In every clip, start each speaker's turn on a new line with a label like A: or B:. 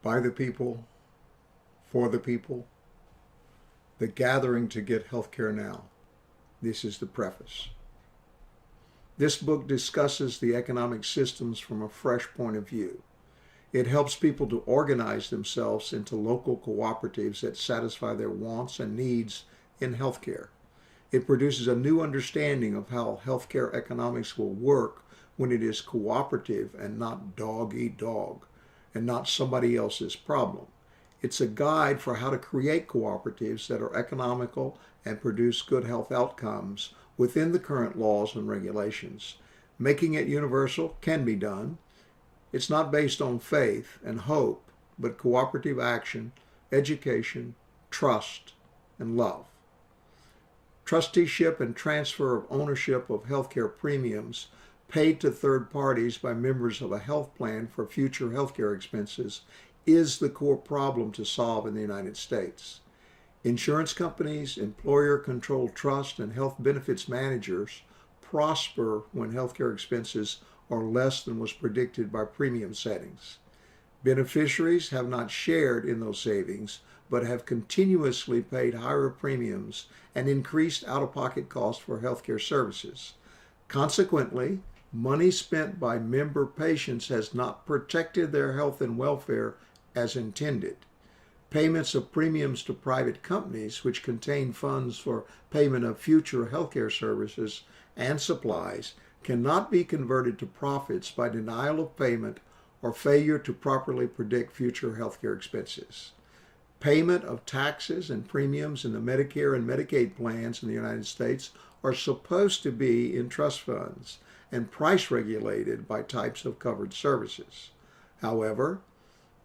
A: by the people, for the people, the gathering to get healthcare now. This is the preface. This book discusses the economic systems from a fresh point of view. It helps people to organize themselves into local cooperatives that satisfy their wants and needs in healthcare. It produces a new understanding of how healthcare economics will work when it is cooperative and not dog eat dog, and not somebody else's problem. It's a guide for how to create cooperatives that are economical and produce good health outcomes within the current laws and regulations. Making it universal can be done. It's not based on faith and hope, but cooperative action, education, trust, and love. Trusteeship and transfer of ownership of healthcare premiums paid to third parties by members of a health plan for future healthcare expenses is the core problem to solve in the United States. Insurance companies, employer-controlled trust, and health benefits managers prosper when healthcare expenses are less than was predicted by premium settings. Beneficiaries have not shared in those savings, but have continuously paid higher premiums and increased out-of-pocket costs for healthcare services. Consequently, money spent by member patients has not protected their health and welfare as intended. Payments of premiums to private companies, which contain funds for payment of future healthcare services and supplies, cannot be converted to profits by denial of payment or failure to properly predict future healthcare expenses. Payment of taxes and premiums in the Medicare and Medicaid plans in the United States are supposed to be in trust funds and price regulated by types of covered services. However,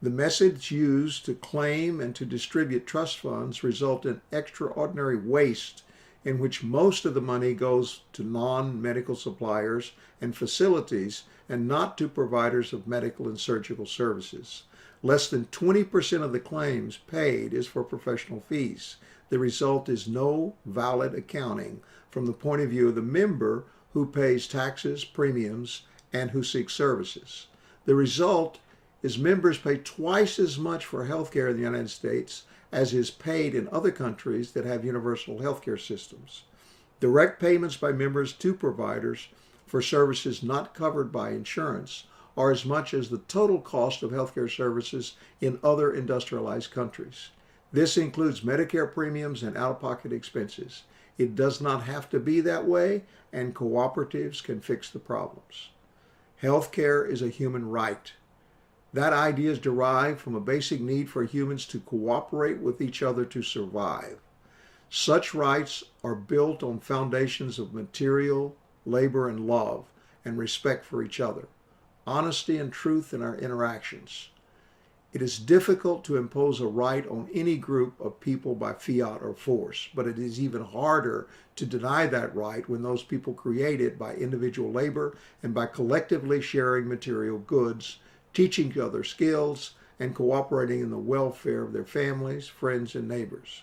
A: the methods used to claim and to distribute trust funds result in extraordinary waste in which most of the money goes to non-medical suppliers and facilities and not to providers of medical and surgical services. Less than 20% of the claims paid is for professional fees. The result is no valid accounting from the point of view of the member who pays taxes, premiums, and who seeks services. The result is members pay twice as much for healthcare in the United States as is paid in other countries that have universal healthcare systems. Direct payments by members to providers for services not covered by insurance are as much as the total cost of healthcare services in other industrialized countries. This includes Medicare premiums and out-of-pocket expenses. It does not have to be that way, and cooperatives can fix the problems. Healthcare is a human right. That idea is derived from a basic need for humans to cooperate with each other to survive. Such rights are built on foundations of material, labor, and love, and respect for each other, honesty and truth in our interactions. It is difficult to impose a right on any group of people by fiat or force, but it is even harder to deny that right when those people create it by individual labor and by collectively sharing material goods, teaching each other skills, and cooperating in the welfare of their families, friends, and neighbors.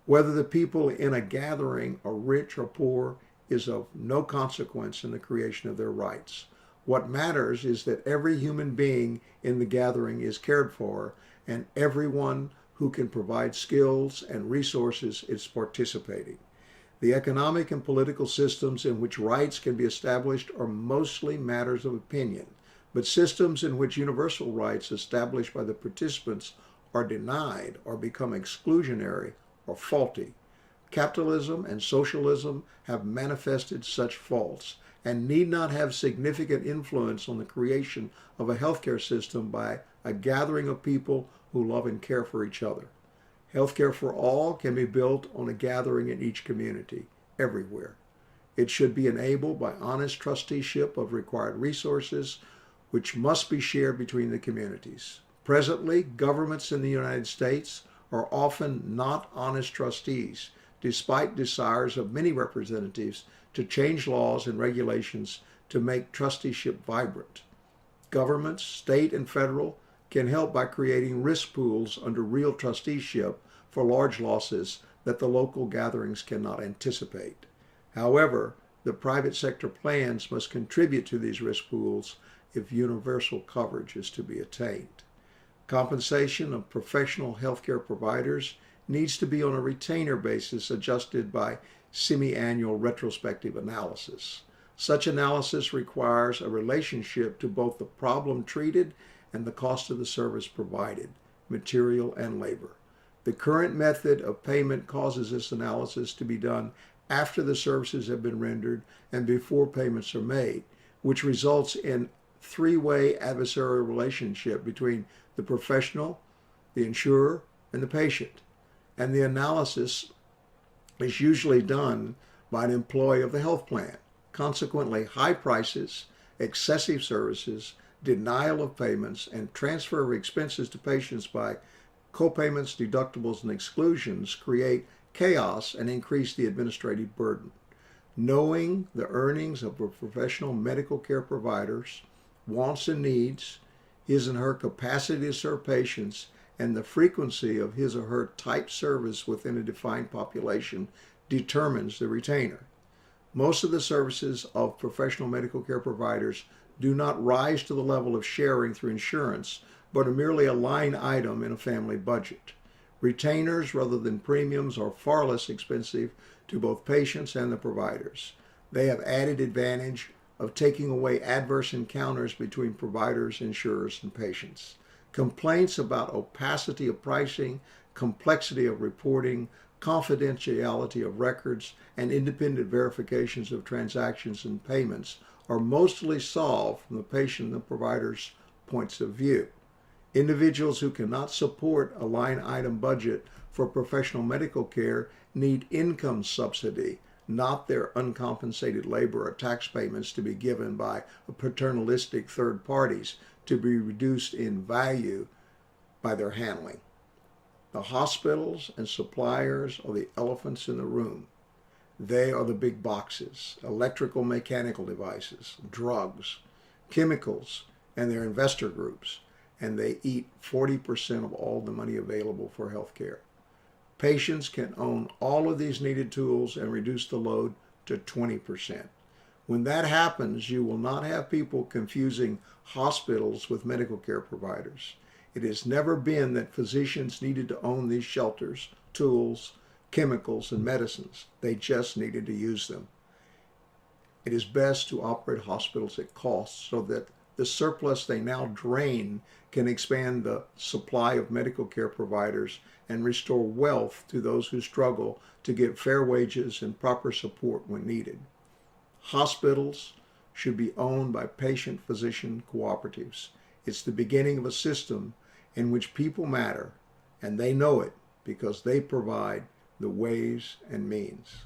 A: Whether the people in a gathering are rich or poor is of no consequence in the creation of their rights. What matters is that every human being in the gathering is cared for, and everyone who can provide skills and resources is participating. The economic and political systems in which rights can be established are mostly matters of opinion, but systems in which universal rights established by the participants are denied or become exclusionary or faulty. Capitalism and socialism have manifested such faults and need not have significant influence on the creation of a healthcare system by a gathering of people who love and care for each other. Healthcare for all can be built on a gathering in each community, everywhere. It should be enabled by honest trusteeship of required resources, which must be shared between the communities. Presently, governments in the United States are often not honest trustees, despite desires of many representatives to change laws and regulations to make trusteeship vibrant. Governments, state and federal, can help by creating risk pools under real trusteeship for large losses that the local gatherings cannot anticipate. However, the private sector plans must contribute to these risk pools if universal coverage is to be attained. Compensation of professional healthcare providers needs to be on a retainer basis adjusted by semi-annual retrospective analysis. Such analysis requires a relationship to both the problem treated and the cost of the service provided, material and labor. The current method of payment causes this analysis to be done after the services have been rendered and before payments are made, which results in three-way adversarial relationship between the professional, the insurer, and the patient. And the analysis is usually done by an employee of the health plan. Consequently, high prices, excessive services, denial of payments, and transfer of expenses to patients by copayments, deductibles, and exclusions create chaos and increase the administrative burden. Knowing the earnings of a professional medical care provider's wants and needs, his and her capacity to serve patients, and the frequency of his or her type service within a defined population determines the retainer. Most of the services of professional medical care providers do not rise to the level of sharing through insurance, but are merely a line item in a family budget. Retainers rather than premiums are far less expensive to both patients and the providers. They have added advantage of taking away adverse encounters between providers, insurers, and patients. Complaints about opacity of pricing, complexity of reporting, confidentiality of records, and independent verifications of transactions and payments are mostly solved from the patient and the provider's points of view. Individuals who cannot support a line item budget for professional medical care need income subsidy, not their uncompensated labor or tax payments to be given by paternalistic third parties to be reduced in value by their handling. The hospitals and suppliers are the elephants in the room. They are the big boxes, electrical mechanical devices, drugs, chemicals, and their investor groups, and they eat 40% of all the money available for healthcare. Patients can own all of these needed tools and reduce the load to 20%. When that happens, you will not have people confusing hospitals with medical care providers. It has never been that physicians needed to own these shelters, tools, chemicals, and medicines. They just needed to use them. It is best to operate hospitals at cost so that the surplus they now drain can expand the supply of medical care providers and restore wealth to those who struggle to get fair wages and proper support when needed. Hospitals should be owned by patient-physician cooperatives. It's the beginning of a system in which people matter, and they know it because they provide the ways and means.